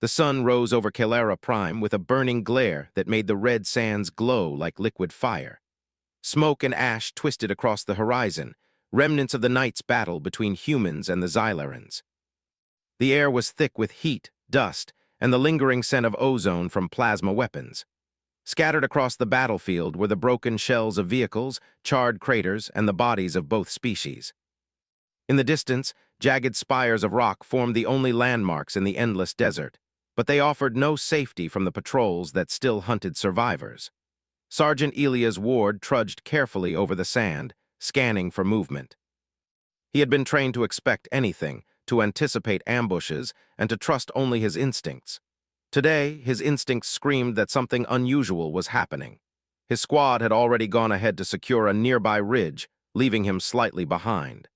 The sun rose over Calera Prime with a burning glare that made the red sands glow like liquid fire. Smoke and ash twisted across the horizon, remnants of the night's battle between humans and the Xylarans. The air was thick with heat, dust, and the lingering scent of ozone from plasma weapons. Scattered across the battlefield were the broken shells of vehicles, charred craters, and the bodies of both species. In the distance, jagged spires of rock formed the only landmarks in the endless desert, but they offered no safety from the patrols that still hunted survivors. Sergeant Elias Ward trudged carefully over the sand, scanning for movement. He had been trained to expect anything, to anticipate ambushes, and to trust only his instincts. Today, his instincts screamed that something unusual was happening. His squad had already gone ahead to secure a nearby ridge, leaving him slightly behind.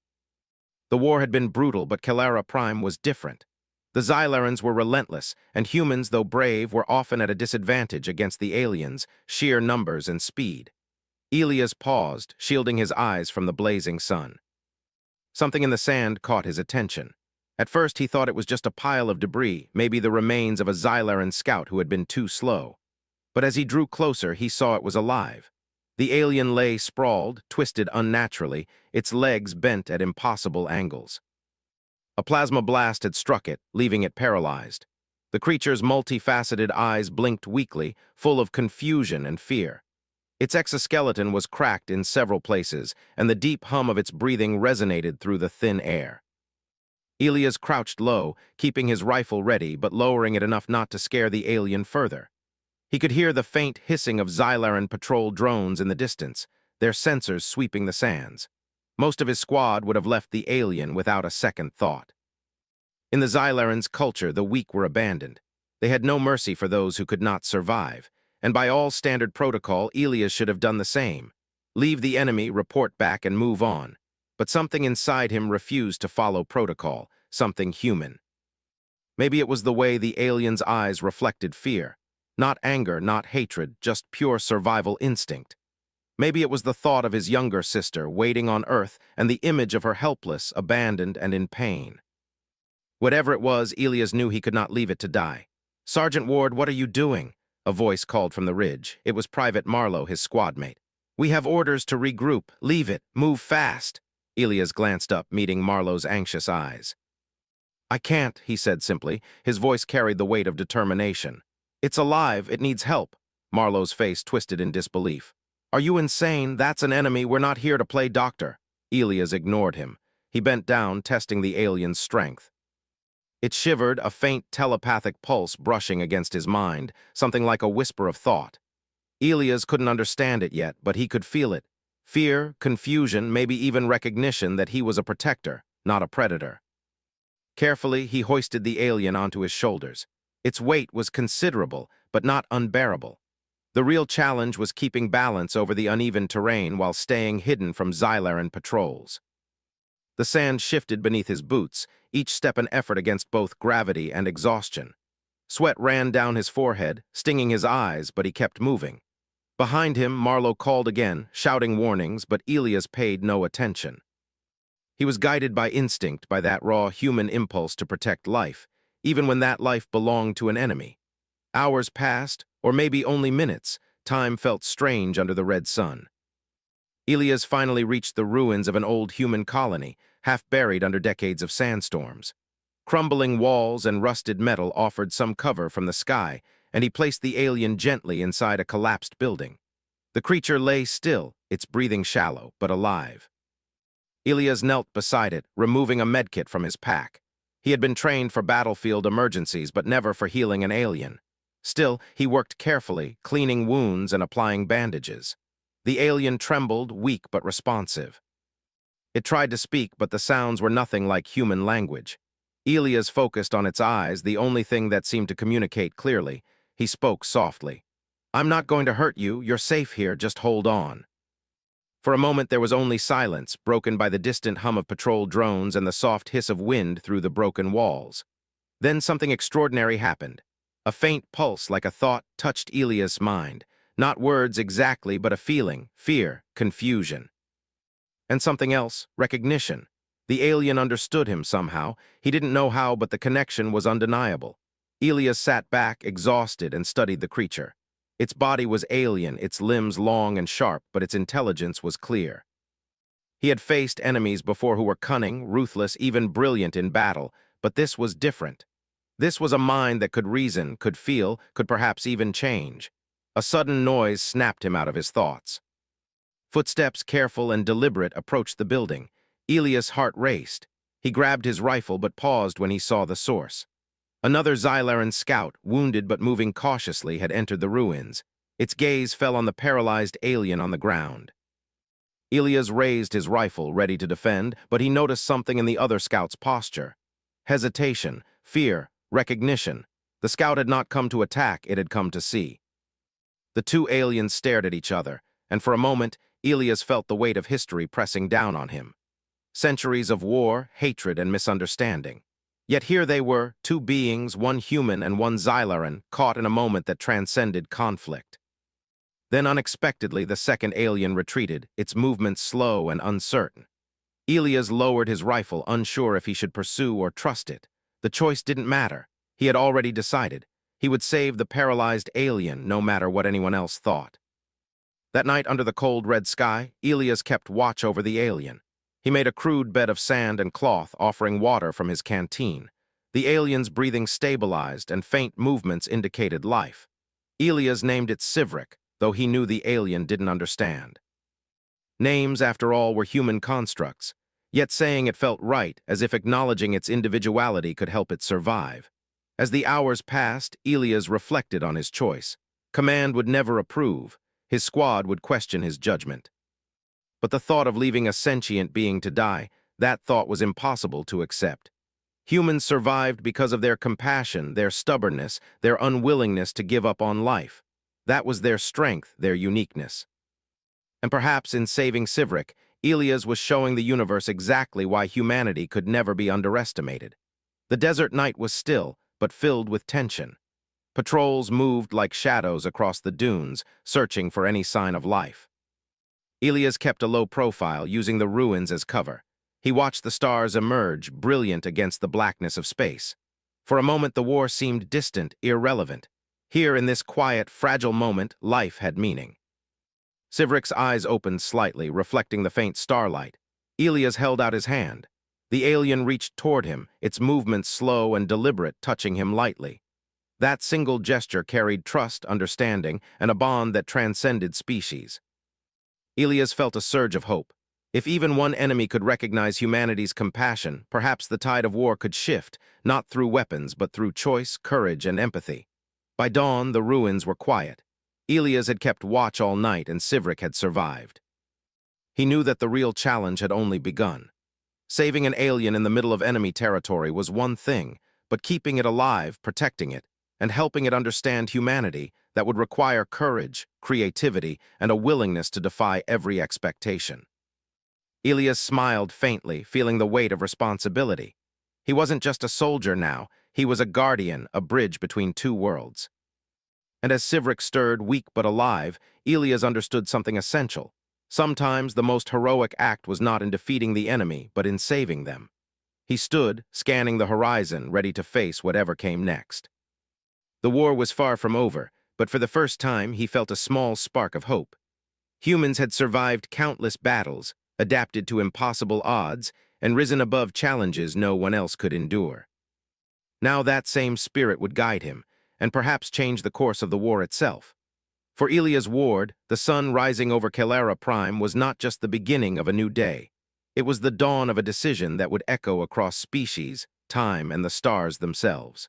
The war had been brutal, but Calera Prime was different. The Xylarans were relentless, and humans, though brave, were often at a disadvantage against the aliens, sheer numbers and speed. Elias paused, shielding his eyes from the blazing sun. Something in the sand caught his attention. At first, he thought it was just a pile of debris, maybe the remains of a Xylaran scout who had been too slow. But as he drew closer, he saw it was alive. The alien lay sprawled, twisted unnaturally, its legs bent at impossible angles. A plasma blast had struck it, leaving it paralyzed. The creature's multifaceted eyes blinked weakly, full of confusion and fear. Its exoskeleton was cracked in several places, and the deep hum of its breathing resonated through the thin air. Elias crouched low, keeping his rifle ready but lowering it enough not to scare the alien further. He could hear the faint hissing of Xylaran patrol drones in the distance, their sensors sweeping the sands. Most of his squad would have left the alien without a second thought. In the Xylaran's culture, the weak were abandoned. They had no mercy for those who could not survive, and by all standard protocol, Elias should have done the same. Leave the enemy, report back, and move on. But something inside him refused to follow protocol, something human. Maybe it was the way the alien's eyes reflected fear. Not anger, not hatred, just pure survival instinct. Maybe it was the thought of his younger sister waiting on Earth and the image of her helpless, abandoned, and in pain. Whatever it was, Elias knew he could not leave it to die. "Sergeant Ward, what are you doing?" A voice called from the ridge. It was Private Marlowe, his squadmate. "We have orders to regroup. Leave it. Move fast." Elias glanced up, meeting Marlowe's anxious eyes. "I can't," he said simply. His voice carried the weight of determination. "It's alive. It needs help." Marlowe's face twisted in disbelief. "Are you insane? That's an enemy. We're not here to play doctor." Elias ignored him. He bent down, testing the alien's strength. It shivered, a faint telepathic pulse brushing against his mind, something like a whisper of thought. Elias couldn't understand it yet, but he could feel it. Fear, confusion, maybe even recognition that he was a protector, not a predator. Carefully, he hoisted the alien onto his shoulders. Its weight was considerable, but not unbearable. The real challenge was keeping balance over the uneven terrain while staying hidden from Xylaran patrols. The sand shifted beneath his boots, each step an effort against both gravity and exhaustion. Sweat ran down his forehead, stinging his eyes, but he kept moving. Behind him, Marlowe called again, shouting warnings, but Elias paid no attention. He was guided by instinct, by that raw human impulse to protect life, even when that life belonged to an enemy. Hours passed, or maybe only minutes. Time felt strange under the red sun. Elias finally reached the ruins of an old human colony, half buried under decades of sandstorms. Crumbling walls and rusted metal offered some cover from the sky, and he placed the alien gently inside a collapsed building. The creature lay still, its breathing shallow, but alive. Elias knelt beside it, removing a medkit from his pack. He had been trained for battlefield emergencies, but never for healing an alien. Still, he worked carefully, cleaning wounds and applying bandages. The alien trembled, weak but responsive. It tried to speak, but the sounds were nothing like human language. Elias focused on its eyes, the only thing that seemed to communicate clearly. He spoke softly. "I'm not going to hurt you. You're safe here. Just hold on." For a moment there was only silence, broken by the distant hum of patrol drones and the soft hiss of wind through the broken walls. Then something extraordinary happened. A faint pulse, like a thought, touched Elias' mind. Not words exactly, but a feeling, fear, confusion. And something else, recognition. The alien understood him somehow. He didn't know how, but the connection was undeniable. Elias sat back, exhausted, and studied the creature. Its body was alien, its limbs long and sharp, but its intelligence was clear. He had faced enemies before who were cunning, ruthless, even brilliant in battle, but this was different. This was a mind that could reason, could feel, could perhaps even change. A sudden noise snapped him out of his thoughts. Footsteps, careful and deliberate, approached the building. Elias' heart raced. He grabbed his rifle but paused when he saw the source. Another Xylaran scout, wounded but moving cautiously, had entered the ruins. Its gaze fell on the paralyzed alien on the ground. Elias raised his rifle, ready to defend, but he noticed something in the other scout's posture. Hesitation, fear, recognition. The scout had not come to attack, it had come to see. The two aliens stared at each other, and for a moment, Elias felt the weight of history pressing down on him. Centuries of war, hatred, and misunderstanding. Yet here they were, two beings, one human and one Xylaran, caught in a moment that transcended conflict. Then unexpectedly, the second alien retreated, its movements slow and uncertain. Elias lowered his rifle, unsure if he should pursue or trust it. The choice didn't matter. He had already decided. He would save the paralyzed alien, no matter what anyone else thought. That night, under the cold red sky, Elias kept watch over the alien. He made a crude bed of sand and cloth, offering water from his canteen. The alien's breathing stabilized, and faint movements indicated life. Elias named it Sivrik, though he knew the alien didn't understand. Names, after all, were human constructs, yet saying it felt right, as if acknowledging its individuality could help it survive. As the hours passed, Elias reflected on his choice. Command would never approve. His squad would question his judgment. But the thought of leaving a sentient being to die, that thought was impossible to accept. Humans survived because of their compassion, their stubbornness, their unwillingness to give up on life. That was their strength, their uniqueness. And perhaps in saving Sivrik, Elias was showing the universe exactly why humanity could never be underestimated. The desert night was still, but filled with tension. Patrols moved like shadows across the dunes, searching for any sign of life. Elias kept a low profile, using the ruins as cover. He watched the stars emerge, brilliant against the blackness of space. For a moment, the war seemed distant, irrelevant. Here, in this quiet, fragile moment, life had meaning. Sivrik's eyes opened slightly, reflecting the faint starlight. Elias held out his hand. The alien reached toward him, its movements slow and deliberate, touching him lightly. That single gesture carried trust, understanding, and a bond that transcended species. Elias felt a surge of hope. If even one enemy could recognize humanity's compassion, perhaps the tide of war could shift, not through weapons, but through choice, courage, and empathy. By dawn, the ruins were quiet. Elias had kept watch all night, and Sivrik had survived. He knew that the real challenge had only begun. Saving an alien in the middle of enemy territory was one thing, but keeping it alive, protecting it, and helping it understand humanity, that would require courage, creativity, and a willingness to defy every expectation. Elias smiled faintly, feeling the weight of responsibility. He wasn't just a soldier now, he was a guardian, a bridge between two worlds. And as Sivrik stirred, weak but alive, Elias understood something essential. Sometimes the most heroic act was not in defeating the enemy, but in saving them. He stood, scanning the horizon, ready to face whatever came next. The war was far from over, but for the first time he felt a small spark of hope. Humans had survived countless battles, adapted to impossible odds, and risen above challenges no one else could endure. Now that same spirit would guide him, and perhaps change the course of the war itself. For Elias Ward, the sun rising over Calera Prime was not just the beginning of a new day. It was the dawn of a decision that would echo across species, time, and the stars themselves.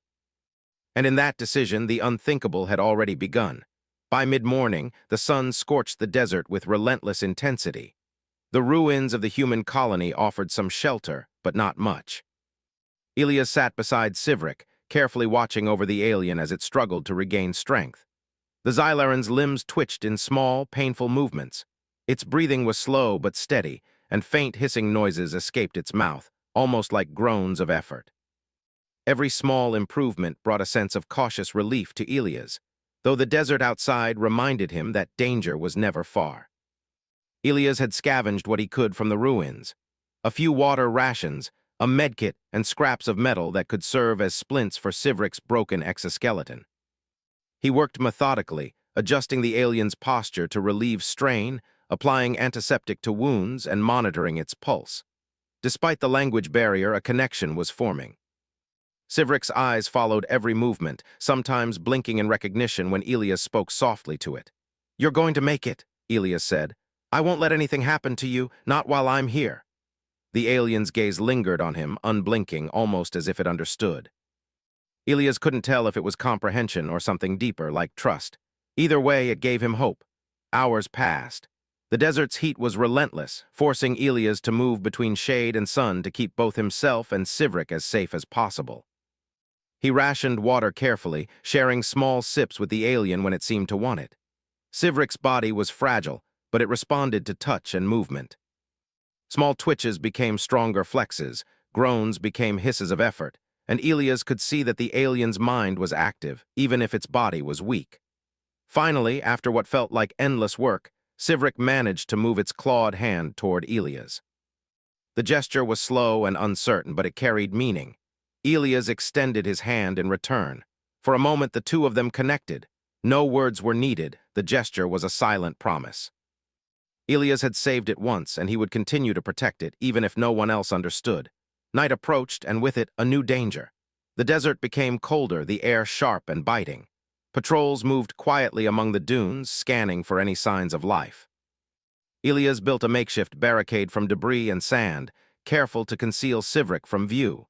And in that decision, the unthinkable had already begun. By mid-morning, the sun scorched the desert with relentless intensity. The ruins of the human colony offered some shelter, but not much. Elias sat beside Sivrik, carefully watching over the alien as it struggled to regain strength. The Xylaran's limbs twitched in small, painful movements. Its breathing was slow but steady, and faint hissing noises escaped its mouth, almost like groans of effort. Every small improvement brought a sense of cautious relief to Elias, though the desert outside reminded him that danger was never far. Elias had scavenged what he could from the ruins. A few water rations, a medkit, and scraps of metal that could serve as splints for Sivrik's broken exoskeleton. He worked methodically, adjusting the alien's posture to relieve strain, applying antiseptic to wounds, and monitoring its pulse. Despite the language barrier, a connection was forming. Sivrik's eyes followed every movement, sometimes blinking in recognition when Elias spoke softly to it. "You're going to make it," Elias said. "I won't let anything happen to you, not while I'm here." The alien's gaze lingered on him, unblinking, almost as if it understood. Elias couldn't tell if it was comprehension or something deeper, like trust. Either way, it gave him hope. Hours passed. The desert's heat was relentless, forcing Elias to move between shade and sun to keep both himself and Sivrik as safe as possible. He rationed water carefully, sharing small sips with the alien when it seemed to want it. Sivrik's body was fragile, but it responded to touch and movement. Small twitches became stronger flexes, groans became hisses of effort, and Elias could see that the alien's mind was active, even if its body was weak. Finally, after what felt like endless work, Sivrik managed to move its clawed hand toward Elias. The gesture was slow and uncertain, but it carried meaning. Elias extended his hand in return. For a moment, the two of them connected. No words were needed. The gesture was a silent promise. Elias had saved it once, and he would continue to protect it, even if no one else understood. Night approached, and with it, a new danger. The desert became colder, the air sharp and biting. Patrols moved quietly among the dunes, scanning for any signs of life. Elias built a makeshift barricade from debris and sand, careful to conceal Sivrik from view.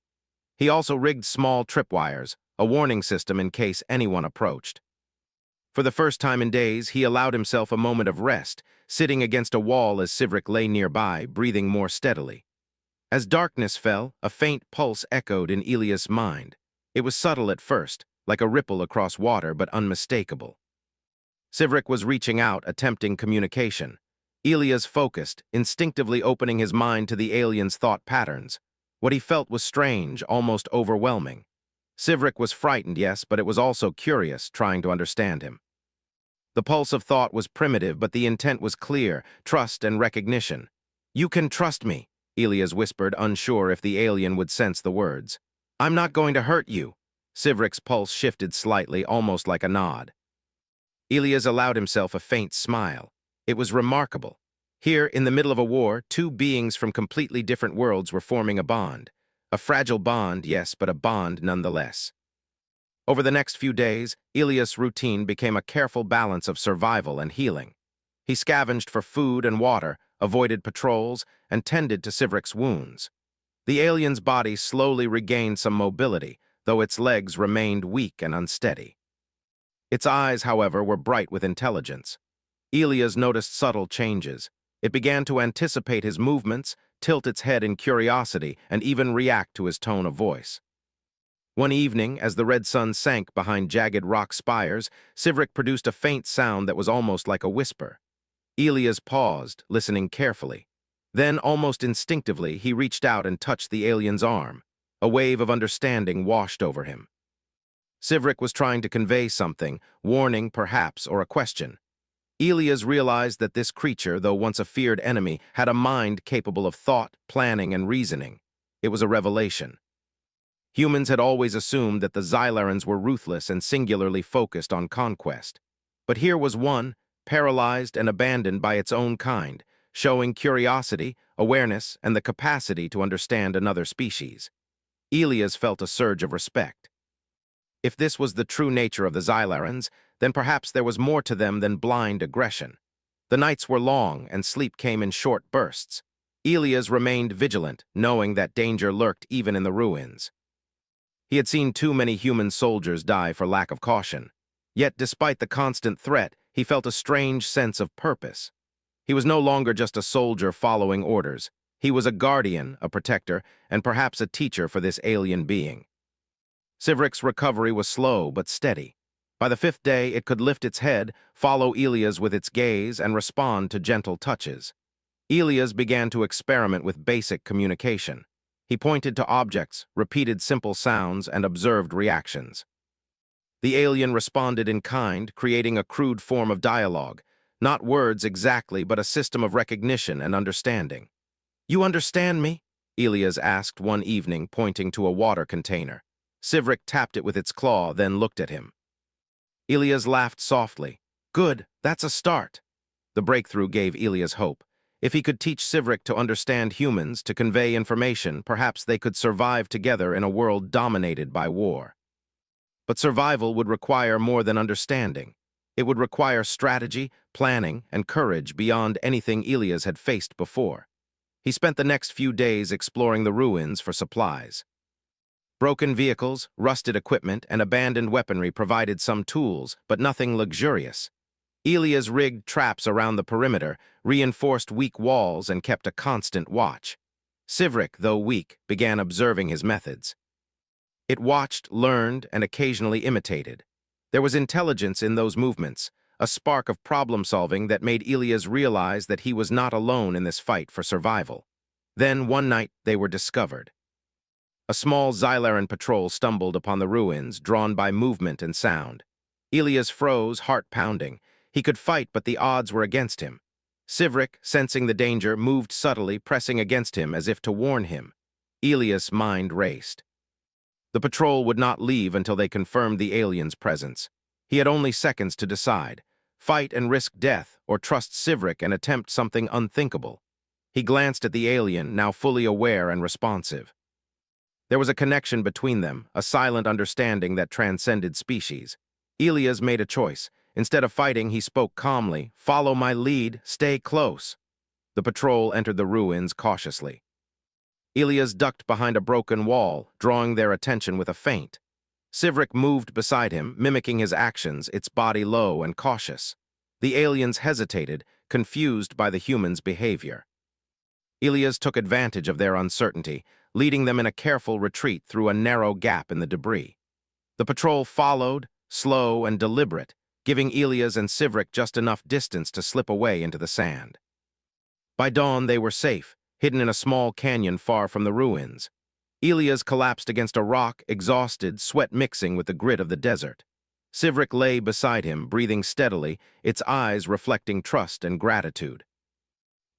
He also rigged small tripwires, a warning system in case anyone approached. For the first time in days, he allowed himself a moment of rest, sitting against a wall as Sivrik lay nearby, breathing more steadily. As darkness fell, a faint pulse echoed in Elias' mind. It was subtle at first, like a ripple across water, but unmistakable. Sivrik was reaching out, attempting communication. Elias focused, instinctively opening his mind to the alien's thought patterns. What he felt was strange, almost overwhelming. Sivrik was frightened, yes, but it was also curious, trying to understand him. The pulse of thought was primitive, but the intent was clear, trust and recognition. "You can trust me," Elias whispered, unsure if the alien would sense the words. "I'm not going to hurt you." Sivrik's pulse shifted slightly, almost like a nod. Elias allowed himself a faint smile. It was remarkable. Here, in the middle of a war, two beings from completely different worlds were forming a bond. A fragile bond, yes, but a bond nonetheless. Over the next few days, Elias' routine became a careful balance of survival and healing. He scavenged for food and water, avoided patrols, and tended to Sivrik's wounds. The alien's body slowly regained some mobility, though its legs remained weak and unsteady. Its eyes, however, were bright with intelligence. Elias noticed subtle changes. It began to anticipate his movements, tilt its head in curiosity, and even react to his tone of voice. One evening, as the red sun sank behind jagged rock spires, Sivrik produced a faint sound that was almost like a whisper. Elias paused, listening carefully. Then, almost instinctively, he reached out and touched the alien's arm. A wave of understanding washed over him. Sivrik was trying to convey something, warning perhaps, or a question. Elias realized that this creature, though once a feared enemy, had a mind capable of thought, planning, and reasoning. It was a revelation. Humans had always assumed that the Xylarans were ruthless and singularly focused on conquest. But here was one, paralyzed and abandoned by its own kind, showing curiosity, awareness, and the capacity to understand another species. Elias felt a surge of respect. If this was the true nature of the Xylarans, then perhaps there was more to them than blind aggression. The nights were long, and sleep came in short bursts. Elias remained vigilant, knowing that danger lurked even in the ruins. He had seen too many human soldiers die for lack of caution. Yet, despite the constant threat, he felt a strange sense of purpose. He was no longer just a soldier following orders. He was a guardian, a protector, and perhaps a teacher for this alien being. Sivrik's recovery was slow but steady. By the 5th day, it could lift its head, follow Elias with its gaze, and respond to gentle touches. Elias began to experiment with basic communication. He pointed to objects, repeated simple sounds, and observed reactions. The alien responded in kind, creating a crude form of dialogue. Not words exactly, but a system of recognition and understanding. "You understand me?" Elias asked one evening, pointing to a water container. Sivrik tapped it with its claw, then looked at him. Elias laughed softly. Good, that's a start. The breakthrough gave Elias hope. If he could teach Sivrik to understand humans, to convey information, perhaps they could survive together in a world dominated by war. But survival would require more than understanding. It would require strategy, planning, and courage beyond anything Elias had faced before. He spent the next few days exploring the ruins for supplies. Broken vehicles, rusted equipment, and abandoned weaponry provided some tools, but nothing luxurious. Elias rigged traps around the perimeter, reinforced weak walls, and kept a constant watch. Sivrik, though weak, began observing his methods. It watched, learned, and occasionally imitated. There was intelligence in those movements, a spark of problem-solving that made Elias realize that he was not alone in this fight for survival. Then, one night, they were discovered. A small Xylaran patrol stumbled upon the ruins, drawn by movement and sound. Elias froze, heart pounding. He could fight, but the odds were against him. Sivrik, sensing the danger, moved subtly, pressing against him as if to warn him. Elias' mind raced. The patrol would not leave until they confirmed the alien's presence. He had only seconds to decide. Fight and risk death, or trust Sivrik and attempt something unthinkable. He glanced at the alien, now fully aware and responsive. There was a connection between them, a silent understanding that transcended species. Elias made a choice. Instead of fighting, he spoke calmly. Follow my lead, stay close. The patrol entered the ruins cautiously. Elias ducked behind a broken wall, drawing their attention with a feint. Sivrik moved beside him, mimicking his actions, its body low and cautious. The aliens hesitated, confused by the human's behavior. Elias took advantage of their uncertainty, leading them in a careful retreat through a narrow gap in the debris. The patrol followed, slow and deliberate, giving Elias and Sivrik just enough distance to slip away into the sand. By dawn, they were safe, hidden in a small canyon far from the ruins. Elias collapsed against a rock, exhausted, sweat mixing with the grit of the desert. Sivrik lay beside him, breathing steadily, its eyes reflecting trust and gratitude.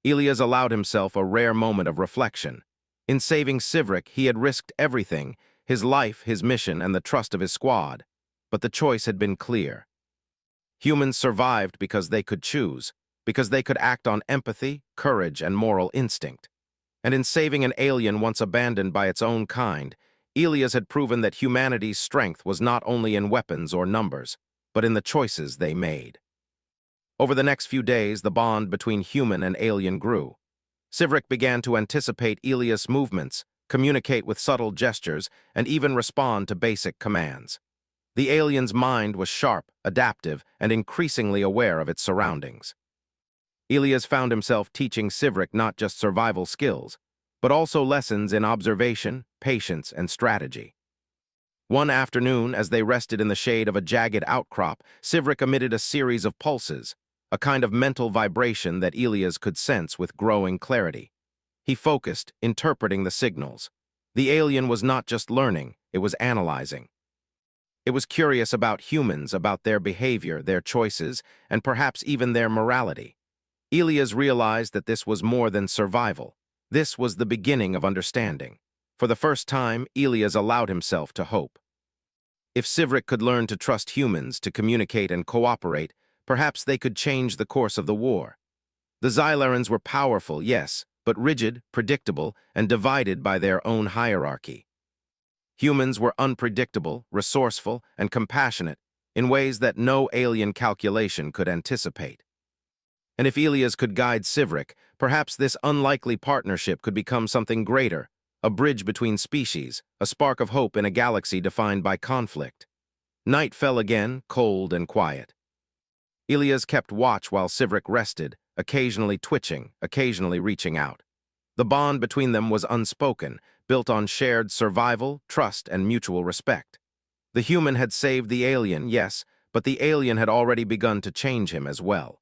Elias allowed himself a rare moment of reflection. In saving Sivrik, he had risked everything, his life, his mission, and the trust of his squad. But the choice had been clear. Humans survived because they could choose, because they could act on empathy, courage, and moral instinct. And in saving an alien once abandoned by its own kind, Elias had proven that humanity's strength was not only in weapons or numbers, but in the choices they made. Over the next few days, the bond between human and alien grew. Sivrik began to anticipate Elias' movements, communicate with subtle gestures, and even respond to basic commands. The alien's mind was sharp, adaptive, and increasingly aware of its surroundings. Elias found himself teaching Sivrik not just survival skills, but also lessons in observation, patience, and strategy. One afternoon, as they rested in the shade of a jagged outcrop, Sivrik emitted a series of pulses, a kind of mental vibration that Elias could sense with growing clarity. He focused, interpreting the signals. The alien was not just learning, it was analyzing. It was curious about humans, about their behavior, their choices, and perhaps even their morality. Elias realized that this was more than survival. This was the beginning of understanding. For the first time, Elias allowed himself to hope. If Sivrik could learn to trust humans, to communicate and cooperate, perhaps they could change the course of the war. The Xylarans were powerful, yes, but rigid, predictable, and divided by their own hierarchy. Humans were unpredictable, resourceful, and compassionate in ways that no alien calculation could anticipate. And if Elias could guide Sivrik, perhaps this unlikely partnership could become something greater, a bridge between species, a spark of hope in a galaxy defined by conflict. Night fell again, cold and quiet. Elias kept watch while Sivrik rested, occasionally twitching, occasionally reaching out. The bond between them was unspoken, built on shared survival, trust, and mutual respect. The human had saved the alien, yes, but the alien had already begun to change him as well.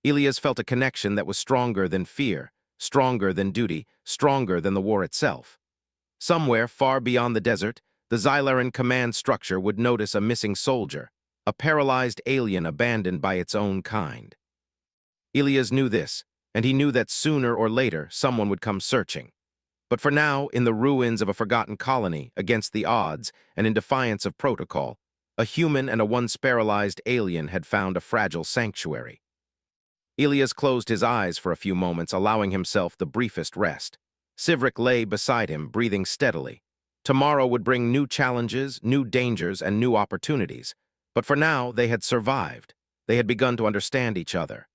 Elias felt a connection that was stronger than fear, stronger than duty, stronger than the war itself. Somewhere far beyond the desert, the Xylaran command structure would notice a missing soldier, a paralyzed alien abandoned by its own kind. Elias knew this, and he knew that sooner or later someone would come searching. But for now, in the ruins of a forgotten colony, against the odds, and in defiance of protocol, a human and a once paralyzed alien had found a fragile sanctuary. Elias closed his eyes for a few moments, allowing himself the briefest rest. Sivrik lay beside him, breathing steadily. Tomorrow would bring new challenges, new dangers, and new opportunities. But for now, they had survived. They had begun to understand each other.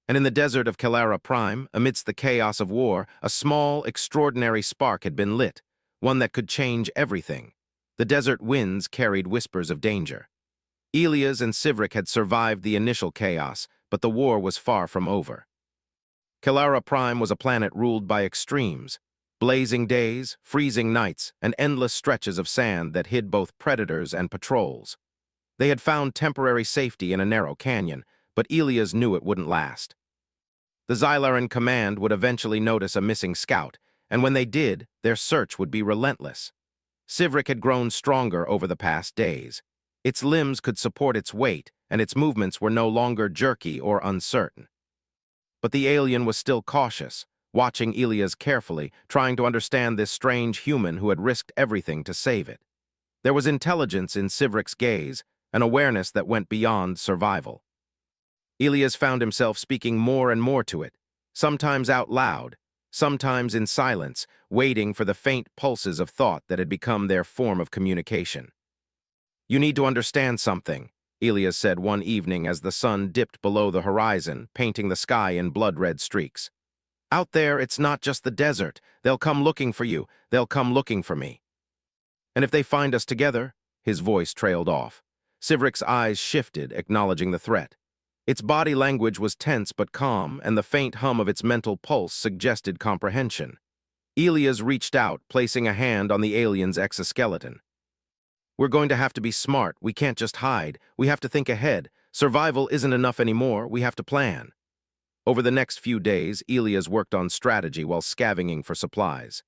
And in the desert of Kalara Prime, amidst the chaos of war, a small, extraordinary spark had been lit, one that could change everything. The desert winds carried whispers of danger. Elias and Sivrik had survived the initial chaos, but the war was far from over. Kalara Prime was a planet ruled by extremes, blazing days, freezing nights, and endless stretches of sand that hid both predators and patrols. They had found temporary safety in a narrow canyon, but Elias knew it wouldn't last. The Xylaran command would eventually notice a missing scout, and when they did, their search would be relentless. Sivrik had grown stronger over the past days. Its limbs could support its weight, and its movements were no longer jerky or uncertain. But the alien was still cautious, watching Elias carefully, trying to understand this strange human who had risked everything to save it. There was intelligence in Sivrik's gaze, an awareness that went beyond survival. Elias found himself speaking more and more to it, sometimes out loud, sometimes in silence, waiting for the faint pulses of thought that had become their form of communication. "You need to understand something," Elias said one evening as the sun dipped below the horizon, painting the sky in blood-red streaks. "Out there, it's not just the desert. They'll come looking for you. They'll come looking for me. And if they find us together," his voice trailed off. Sivrik's eyes shifted, acknowledging the threat. Its body language was tense but calm, and the faint hum of its mental pulse suggested comprehension. Elias reached out, placing a hand on the alien's exoskeleton. "We're going to have to be smart. We can't just hide. We have to think ahead. Survival isn't enough anymore. We have to plan." Over the next few days, Elias worked on strategy while scavenging for supplies.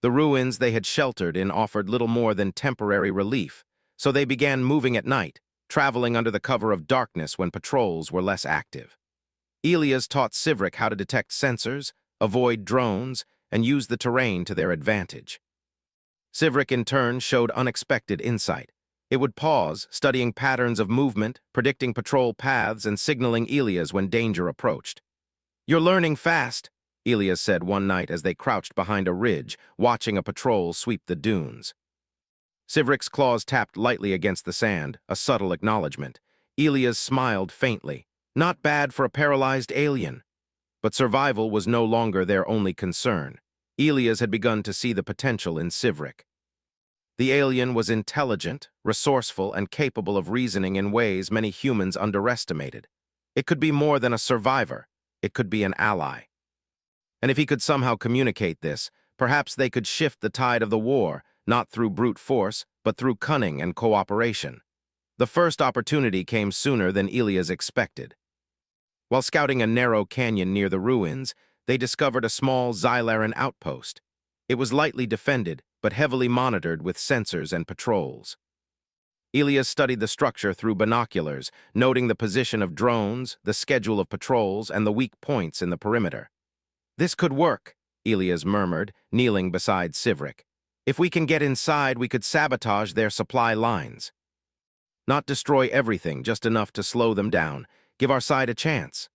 The ruins they had sheltered in offered little more than temporary relief, so they began moving at night, traveling under the cover of darkness when patrols were less active. Elias taught Sivrik how to detect sensors, avoid drones, and use the terrain to their advantage. Sivrik, in turn, showed unexpected insight. It would pause, studying patterns of movement, predicting patrol paths, and signaling Elias when danger approached. "You're learning fast," Elias said one night as they crouched behind a ridge, watching a patrol sweep the dunes. Sivrik's claws tapped lightly against the sand, a subtle acknowledgement. Elias smiled faintly. Not bad for a paralyzed alien. But survival was no longer their only concern. Elias had begun to see the potential in Sivrik. The alien was intelligent, resourceful, and capable of reasoning in ways many humans underestimated. It could be more than a survivor. It could be an ally. And if he could somehow communicate this, perhaps they could shift the tide of the war, not through brute force, but through cunning and cooperation. The first opportunity came sooner than Elias expected. While scouting a narrow canyon near the ruins, they discovered a small Xylaran outpost. It was lightly defended, but heavily monitored with sensors and patrols. Elias studied the structure through binoculars, noting the position of drones, the schedule of patrols, and the weak points in the perimeter. "This could work," Elias murmured, kneeling beside Sivrik. "If we can get inside, we could sabotage their supply lines. Not destroy everything, just enough to slow them down. Give our side a chance."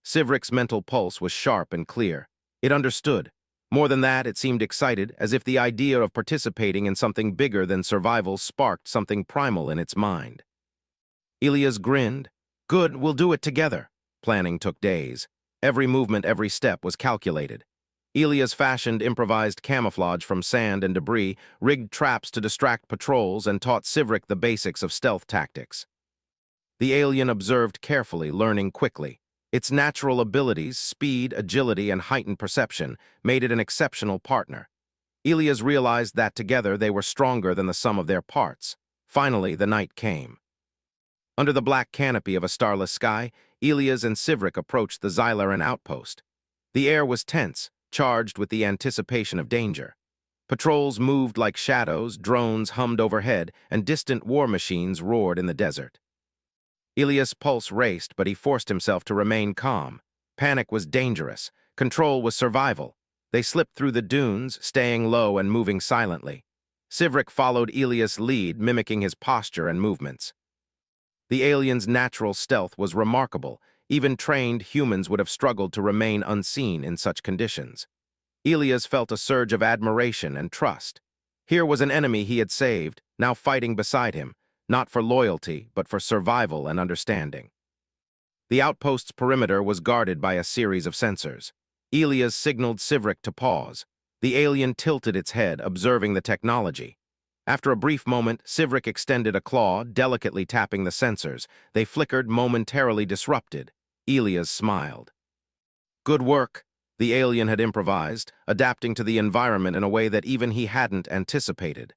Sivrik's mental pulse was sharp and clear. It understood. More than that, it seemed excited, as if the idea of participating in something bigger than survival sparked something primal in its mind. Elias grinned. "Good, we'll do it together." Planning took days. Every movement, every step was calculated. Elias fashioned improvised camouflage from sand and debris, rigged traps to distract patrols, and taught Sivrik the basics of stealth tactics. The alien observed carefully, learning quickly. Its natural abilities, speed, agility, and heightened perception made it an exceptional partner. Elias realized that together they were stronger than the sum of their parts. Finally, the night came. Under the black canopy of a starless sky, Elias and Sivrik approached the Xylaran outpost. The air was tense, charged with the anticipation of danger. Patrols moved like shadows, drones hummed overhead, and distant war machines roared in the desert. Elias' pulse raced, but he forced himself to remain calm. Panic was dangerous. Control was survival. They slipped through the dunes, staying low and moving silently. Sivrik followed Elias' lead, mimicking his posture and movements. The alien's natural stealth was remarkable. Even trained humans would have struggled to remain unseen in such conditions. Elias felt a surge of admiration and trust. Here was an enemy he had saved, now fighting beside him, not for loyalty, but for survival and understanding. The outpost's perimeter was guarded by a series of sensors. Elias signaled Sivrik to pause. The alien tilted its head, observing the technology. After a brief moment, Sivrik extended a claw, delicately tapping the sensors. They flickered, momentarily disrupted. Elias smiled. Good work, the alien had improvised, adapting to the environment in a way that even he hadn't anticipated.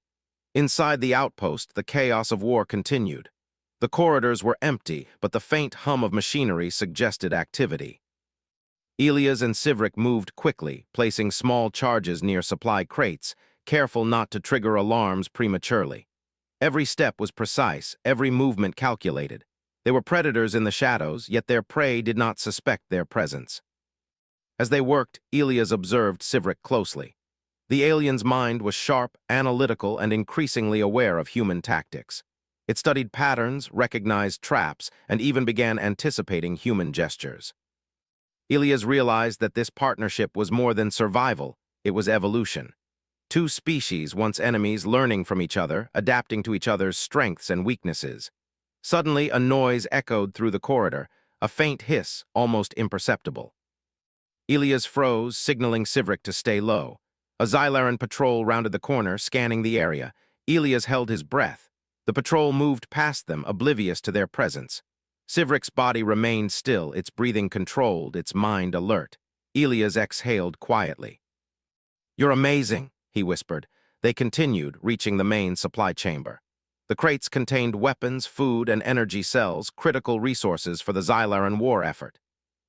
Inside the outpost, the chaos of war continued. The corridors were empty, but the faint hum of machinery suggested activity. Elias and Sivrik moved quickly, placing small charges near supply crates, careful not to trigger alarms prematurely. Every step was precise, every movement calculated. They were predators in the shadows, yet their prey did not suspect their presence. As they worked, Elias observed Sivrik closely. The alien's mind was sharp, analytical, and increasingly aware of human tactics. It studied patterns, recognized traps, and even began anticipating human gestures. Elias realized that this partnership was more than survival, it was evolution. Two species, once enemies, learning from each other, adapting to each other's strengths and weaknesses. Suddenly, a noise echoed through the corridor, a faint hiss, almost imperceptible. Elias froze, signaling Sivrik to stay low. A Xylaran patrol rounded the corner, scanning the area. Elias held his breath. The patrol moved past them, oblivious to their presence. Sivrik's body remained still, its breathing controlled, its mind alert. Elias exhaled quietly. "You're amazing," he whispered. They continued, reaching the main supply chamber. The crates contained weapons, food, and energy cells, critical resources for the Xylaran war effort.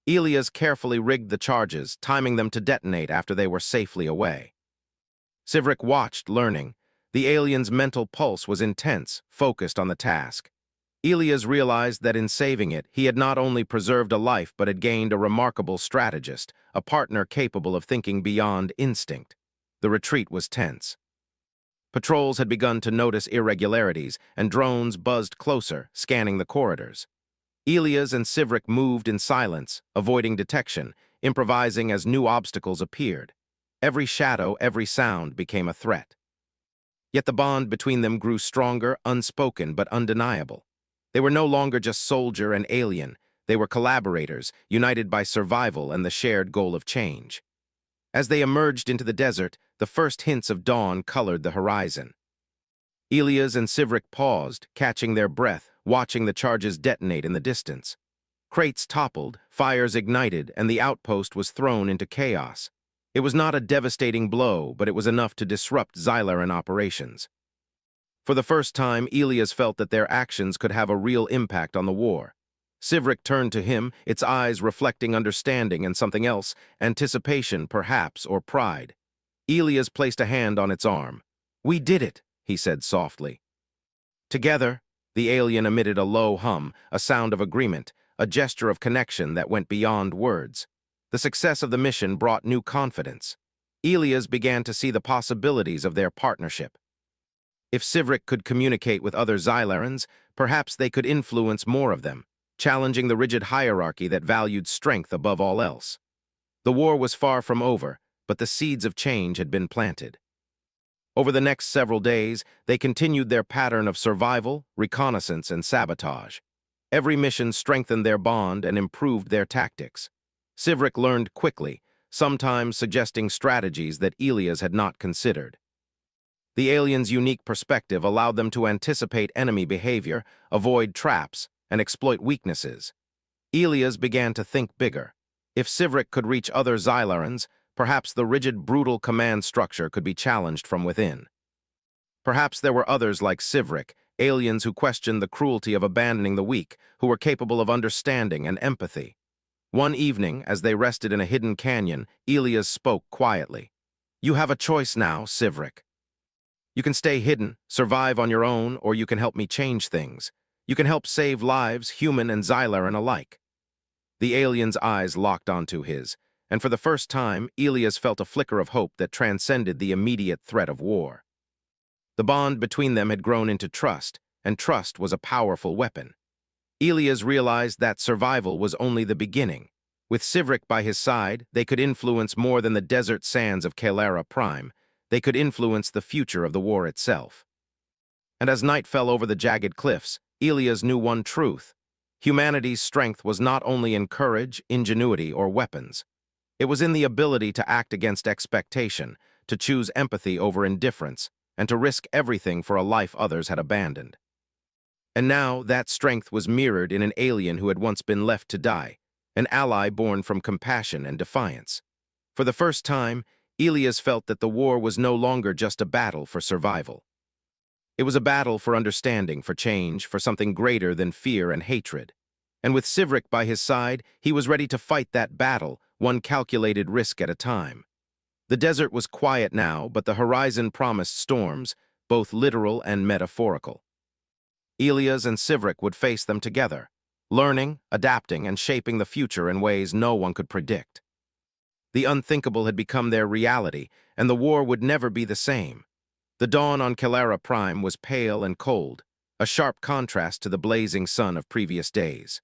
Elias carefully rigged the charges, timing them to detonate after they were safely away. Sivrik watched, learning. The alien's mental pulse was intense, focused on the task. Elias realized that in saving it, he had not only preserved a life but had gained a remarkable strategist, a partner capable of thinking beyond instinct. The retreat was tense. Patrols had begun to notice irregularities, and drones buzzed closer, scanning the corridors. Elias and Sivrik moved in silence, avoiding detection, improvising as new obstacles appeared. Every shadow, every sound became a threat. Yet the bond between them grew stronger, unspoken but undeniable. They were no longer just soldier and alien. They were collaborators, united by survival and the shared goal of change. As they emerged into the desert, the first hints of dawn colored the horizon. Elias and Sivrik paused, catching their breath, watching the charges detonate in the distance. Crates toppled, fires ignited, and the outpost was thrown into chaos. It was not a devastating blow, but it was enough to disrupt Xylaran operations. For the first time, Elias felt that their actions could have a real impact on the war. Sivrik turned to him, its eyes reflecting understanding and something else, anticipation, perhaps, or pride. Elias placed a hand on its arm. "We did it," he said softly. Together, the alien emitted a low hum, a sound of agreement, a gesture of connection that went beyond words. The success of the mission brought new confidence. Elias began to see the possibilities of their partnership. If Sivrik could communicate with other Xylarans, perhaps they could influence more of them, challenging the rigid hierarchy that valued strength above all else. The war was far from over, but the seeds of change had been planted. Over the next several days, they continued their pattern of survival, reconnaissance, and sabotage. Every mission strengthened their bond and improved their tactics. Sivrik learned quickly, sometimes suggesting strategies that Elias had not considered. The alien's unique perspective allowed them to anticipate enemy behavior, avoid traps, and exploit weaknesses. Elias began to think bigger. If Sivrik could reach other Xylarans, perhaps the rigid, brutal command structure could be challenged from within. Perhaps there were others like Sivrik, aliens who questioned the cruelty of abandoning the weak, who were capable of understanding and empathy. One evening, as they rested in a hidden canyon, Elias spoke quietly. "You have a choice now, Sivrik. You can stay hidden, survive on your own, or you can help me change things. You can help save lives, human and Xylaran alike." The alien's eyes locked onto his. and for the first time, Elias felt a flicker of hope that transcended the immediate threat of war. The bond between them had grown into trust, and trust was a powerful weapon. Elias realized that survival was only the beginning. With Sivrik by his side, they could influence more than the desert sands of Kalara Prime. They could influence the future of the war itself. And as night fell over the jagged cliffs, Elias knew one truth. Humanity's strength was not only in courage, ingenuity, or weapons. It was in the ability to act against expectation, to choose empathy over indifference, and to risk everything for a life others had abandoned. And now that strength was mirrored in an alien who had once been left to die, an ally born from compassion and defiance. For the first time, Elias felt that the war was no longer just a battle for survival. It was a battle for understanding, for change, for something greater than fear and hatred. And with Sivrik by his side, he was ready to fight that battle, one calculated risk at a time. The desert was quiet now, but the horizon promised storms, both literal and metaphorical. Elias and Sivrik would face them together, learning, adapting, and shaping the future in ways no one could predict. The unthinkable had become their reality, and the war would never be the same. The dawn on Kalara Prime was pale and cold, a sharp contrast to the blazing sun of previous days.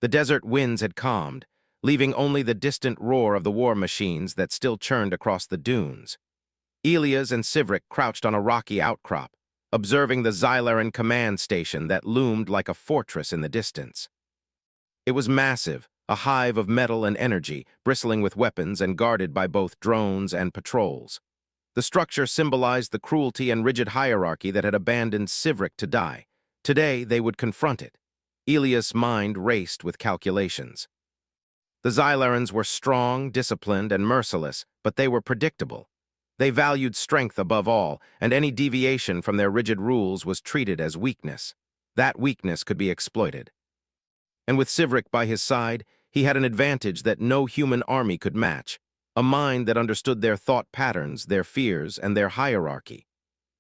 The desert winds had calmed, leaving only the distant roar of the war machines that still churned across the dunes. Elias and Sivrik crouched on a rocky outcrop, observing the Xylaran command station that loomed like a fortress in the distance. It was massive, a hive of metal and energy, bristling with weapons and guarded by both drones and patrols. The structure symbolized the cruelty and rigid hierarchy that had abandoned Sivrik to die. Today, they would confront it. Elias' mind raced with calculations. The Xylarans were strong, disciplined, and merciless, but they were predictable. They valued strength above all, and any deviation from their rigid rules was treated as weakness. That weakness could be exploited. And with Sivrik by his side, he had an advantage that no human army could match, a mind that understood their thought patterns, their fears, and their hierarchy.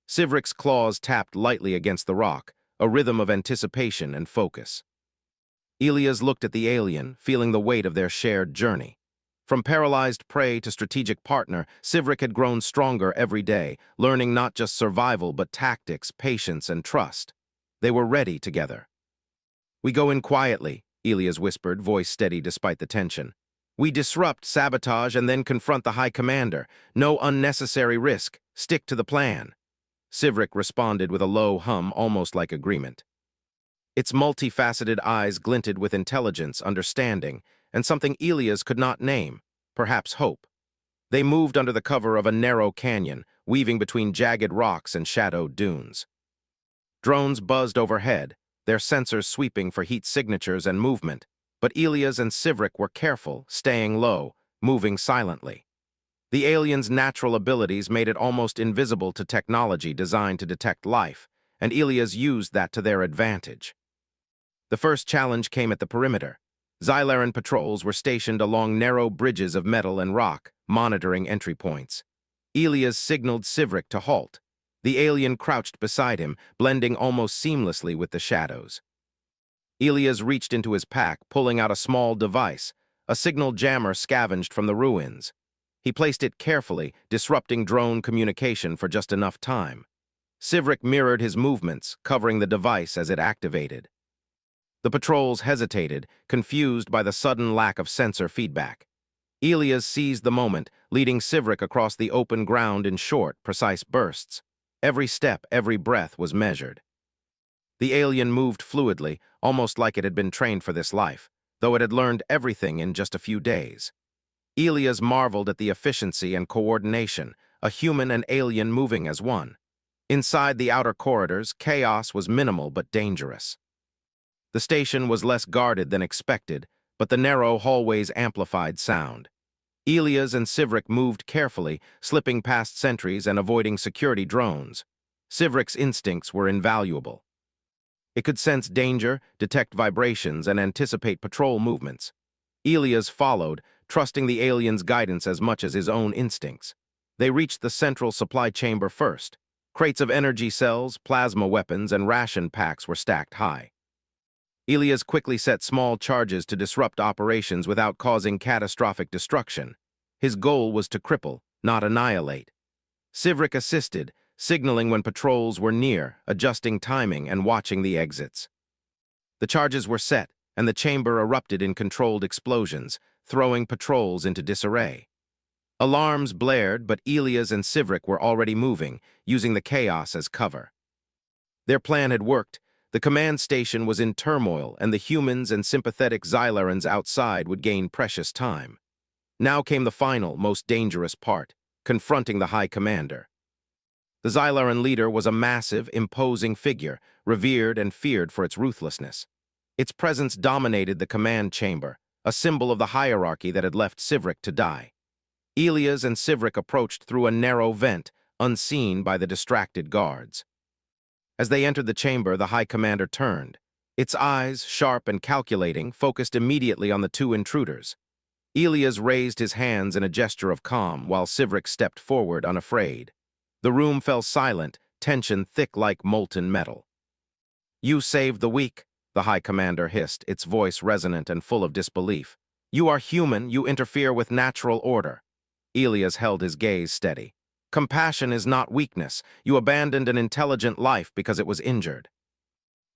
Sivrik's claws tapped lightly against the rock, a rhythm of anticipation and focus. Elias looked at the alien, feeling the weight of their shared journey. From paralyzed prey to strategic partner, Sivrik had grown stronger every day, learning not just survival but tactics, patience, and trust. They were ready together. "We go in quietly," Elias whispered, voice steady despite the tension. "We disrupt, sabotage, and then confront the High Commander. No unnecessary risk. Stick to the plan." Sivrik responded with a low hum, almost like agreement. Its multifaceted eyes glinted with intelligence, understanding, and something Elias could not name, perhaps hope. They moved under the cover of a narrow canyon, weaving between jagged rocks and shadowed dunes. Drones buzzed overhead, their sensors sweeping for heat signatures and movement, but Elias and Sivrik were careful, staying low, moving silently. The aliens' natural abilities made it almost invisible to technology designed to detect life, and Elias used that to their advantage. The first challenge came at the perimeter. Xylaran patrols were stationed along narrow bridges of metal and rock, monitoring entry points. Elias signaled Sivrik to halt. The alien crouched beside him, blending almost seamlessly with the shadows. Elias reached into his pack, pulling out a small device. A signal jammer scavenged from the ruins. He placed it carefully, disrupting drone communication for just enough time. Sivrik mirrored his movements, covering the device as it activated. The patrols hesitated, confused by the sudden lack of sensor feedback. Elias seized the moment, leading Sivrik across the open ground in short, precise bursts. Every step, every breath was measured. The alien moved fluidly, almost like it had been trained for this life, though it had learned everything in just a few days. Elias marveled at the efficiency and coordination, a human and alien moving as one. Inside the outer corridors, chaos was minimal but dangerous. The station was less guarded than expected, but the narrow hallways amplified sound. Elias and Sivrik moved carefully, slipping past sentries and avoiding security drones. Sivrik's instincts were invaluable. It could sense danger, detect vibrations, and anticipate patrol movements. Elias followed, trusting the alien's guidance as much as his own instincts. They reached the central supply chamber first. Crates of energy cells, plasma weapons, and ration packs were stacked high. Elias quickly set small charges to disrupt operations without causing catastrophic destruction. His goal was to cripple, not annihilate. Sivrik assisted, signaling when patrols were near, adjusting timing and watching the exits. The charges were set, and the chamber erupted in controlled explosions, throwing patrols into disarray. Alarms blared, but Elias and Sivrik were already moving, using the chaos as cover. Their plan had worked. The command station was in turmoil, and the humans and sympathetic Xylarans outside would gain precious time. Now came the final, most dangerous part, confronting the High Commander. The Xylaran leader was a massive, imposing figure, revered and feared for its ruthlessness. Its presence dominated the command chamber, a symbol of the hierarchy that had left Sivrik to die. Elias and Sivrik approached through a narrow vent, unseen by the distracted guards. As they entered the chamber, the High Commander turned. Its eyes, sharp and calculating, focused immediately on the two intruders. Elias raised his hands in a gesture of calm, while Sivrik stepped forward unafraid. The room fell silent, tension thick like molten metal. "You saved the weak," the High Commander hissed, its voice resonant and full of disbelief. "You are human, you interfere with natural order." Elias held his gaze steady. "Compassion is not weakness. You abandoned an intelligent life because it was injured.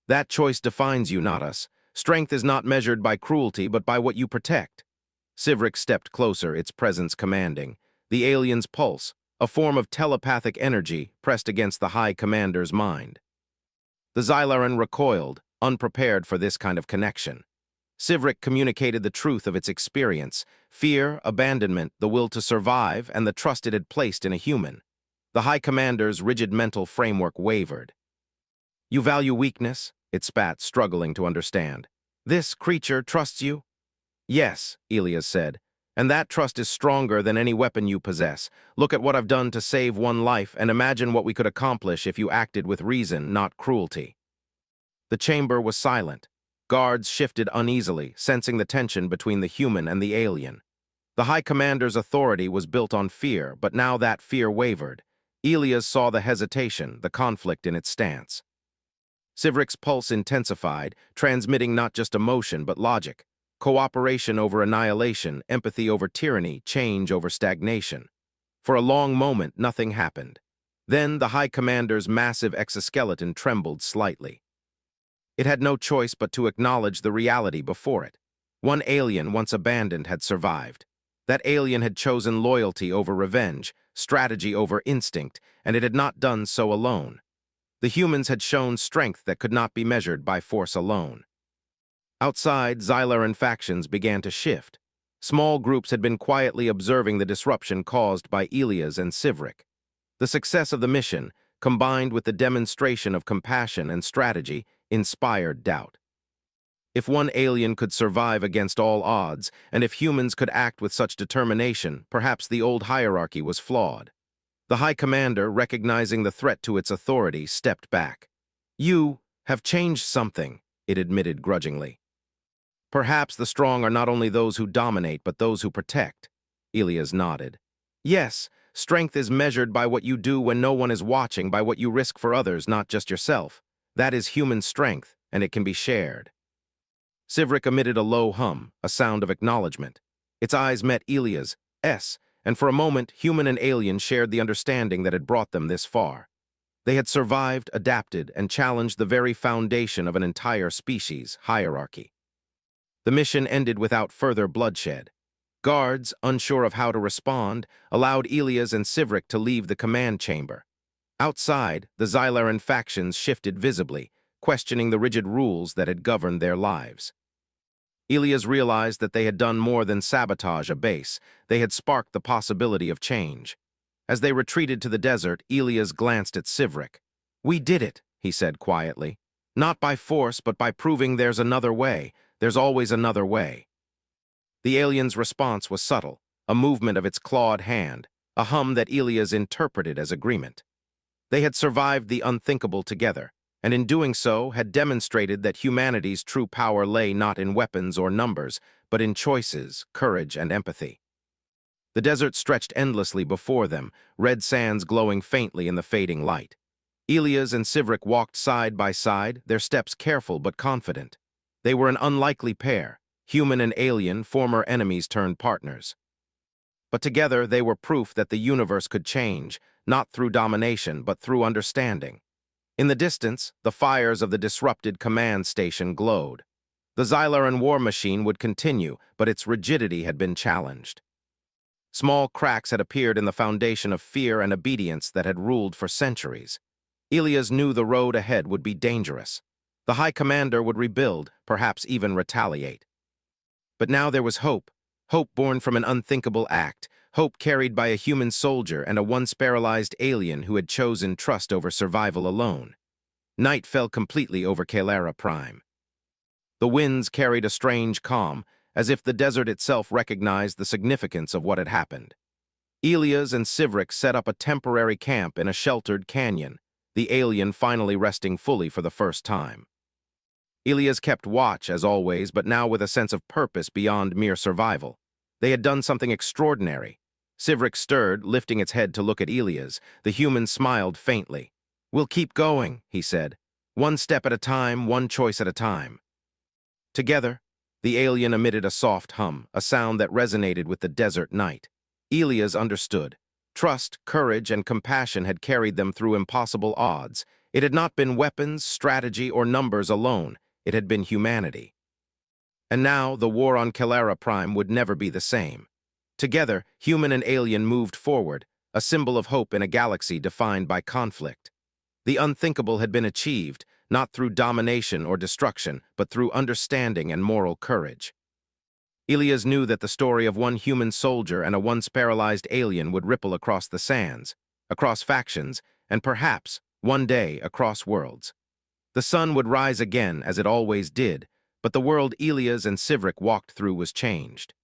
That choice defines you, not us. Strength is not measured by cruelty, but by what you protect." Sivrik stepped closer, its presence commanding. The alien's pulse, a form of telepathic energy, pressed against the High Commander's mind. The Xylaran recoiled, unprepared for this kind of connection. Sivrik communicated the truth of its experience: fear, abandonment, the will to survive, and the trust it had placed in a human. The High Commander's rigid mental framework wavered. "You value weakness?" it spat, struggling to understand. "This creature trusts you?" "Yes," Elias said, "and that trust is stronger than any weapon you possess. Look at what I've done to save one life, and imagine what we could accomplish if you acted with reason, not cruelty." The chamber was silent. Guards shifted uneasily, sensing the tension between the human and the alien. The High Commander's authority was built on fear, but now that fear wavered. Elias saw the hesitation, the conflict in its stance. Sivrik's pulse intensified, transmitting not just emotion but logic. Cooperation over annihilation, empathy over tyranny, change over stagnation. For a long moment, nothing happened. Then the High Commander's massive exoskeleton trembled slightly. It had no choice but to acknowledge the reality before it. One alien once abandoned had survived. That alien had chosen loyalty over revenge, strategy over instinct, and it had not done so alone. The humans had shown strength that could not be measured by force alone. Outside, Xylaran factions began to shift. Small groups had been quietly observing the disruption caused by Elias and Sivrik. The success of the mission, combined with the demonstration of compassion and strategy, inspired doubt. If one alien could survive against all odds, and if humans could act with such determination, perhaps the old hierarchy was flawed. The High Commander, recognizing the threat to its authority, stepped back. "You have changed something," it admitted grudgingly. "Perhaps the strong are not only those who dominate, but those who protect." Elias nodded. "Yes, strength is measured by what you do when no one is watching, by what you risk for others, not just yourself. That is human strength, and it can be shared." Sivrik emitted a low hum, a sound of acknowledgement. Its eyes met Elias' and for a moment, human and alien shared the understanding that had brought them this far. They had survived, adapted, and challenged the very foundation of an entire species, hierarchy. The mission ended without further bloodshed. Guards, unsure of how to respond, allowed Elias and Sivrik to leave the command chamber. Outside, the Xylaran factions shifted visibly, questioning the rigid rules that had governed their lives. Elias realized that they had done more than sabotage a base. They had sparked the possibility of change. As they retreated to the desert, Elias glanced at Sivrik. "We did it," he said quietly. "Not by force, but by proving there's another way. There's always another way." The alien's response was subtle, a movement of its clawed hand, a hum that Elias interpreted as agreement. They had survived the unthinkable together, and in doing so had demonstrated that humanity's true power lay not in weapons or numbers, but in choices, courage, and empathy. The desert stretched endlessly before them, red sands glowing faintly in the fading light. Elias and Sivrik walked side by side, their steps careful but confident. They were an unlikely pair, human and alien, former enemies turned partners. But together they were proof that the universe could change, not through domination, but through understanding. In the distance, the fires of the disrupted command station glowed. The Xylaran war machine would continue, but its rigidity had been challenged. Small cracks had appeared in the foundation of fear and obedience that had ruled for centuries. Elias knew the road ahead would be dangerous. The High Commander would rebuild, perhaps even retaliate. But now there was hope, hope born from an unthinkable act, hope carried by a human soldier and a once paralyzed alien who had chosen trust over survival alone. Night fell completely over Kalara Prime. The winds carried a strange calm, as if the desert itself recognized the significance of what had happened. Elias and Sivrik set up a temporary camp in a sheltered canyon, the alien finally resting fully for the first time. Elias kept watch, as always, but now with a sense of purpose beyond mere survival. They had done something extraordinary. Sivrik stirred, lifting its head to look at Elias. The human smiled faintly. "We'll keep going," he said. "One step at a time, one choice at a time." Together, the alien emitted a soft hum, a sound that resonated with the desert night. Elias understood. Trust, courage, and compassion had carried them through impossible odds. It had not been weapons, strategy, or numbers alone. It had been humanity. And now, the war on Kalara Prime would never be the same. Together, human and alien moved forward, a symbol of hope in a galaxy defined by conflict. The unthinkable had been achieved, not through domination or destruction, but through understanding and moral courage. Elias knew that the story of one human soldier and a once paralyzed alien would ripple across the sands, across factions, and perhaps, one day, across worlds. The sun would rise again, as it always did, but the world Elias and Sivrik walked through was changed.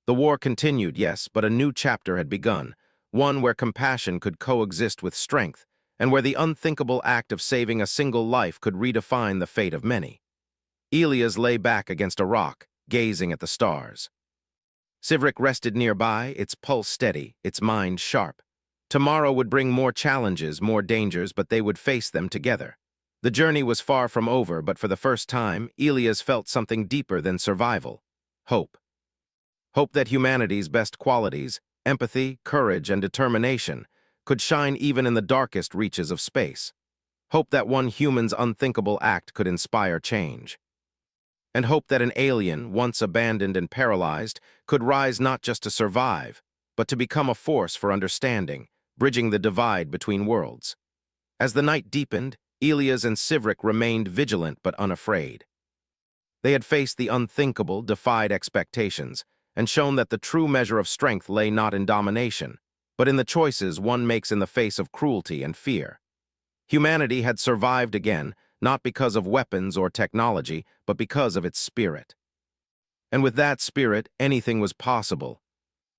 The war continued, yes, but a new chapter had begun, one where compassion could coexist with strength, and where the unthinkable act of saving a single life could redefine the fate of many. Elias lay back against a rock, gazing at the stars. Sivrik rested nearby, its pulse steady, its mind sharp. Tomorrow would bring more challenges, more dangers, but they would face them together. The journey was far from over, but for the first time, Elias felt something deeper than survival: hope. Hope that humanity's best qualities, empathy, courage, and determination, could shine even in the darkest reaches of space. Hope that one human's unthinkable act could inspire change. And hope that an alien, once abandoned and paralyzed, could rise not just to survive, but to become a force for understanding, bridging the divide between worlds. As the night deepened, Elias and Sivrik remained vigilant but unafraid. They had faced the unthinkable, defied expectations, and shown that the true measure of strength lay not in domination, but in the choices one makes in the face of cruelty and fear. Humanity had survived again, not because of weapons or technology, but because of its spirit. And with that spirit, anything was possible,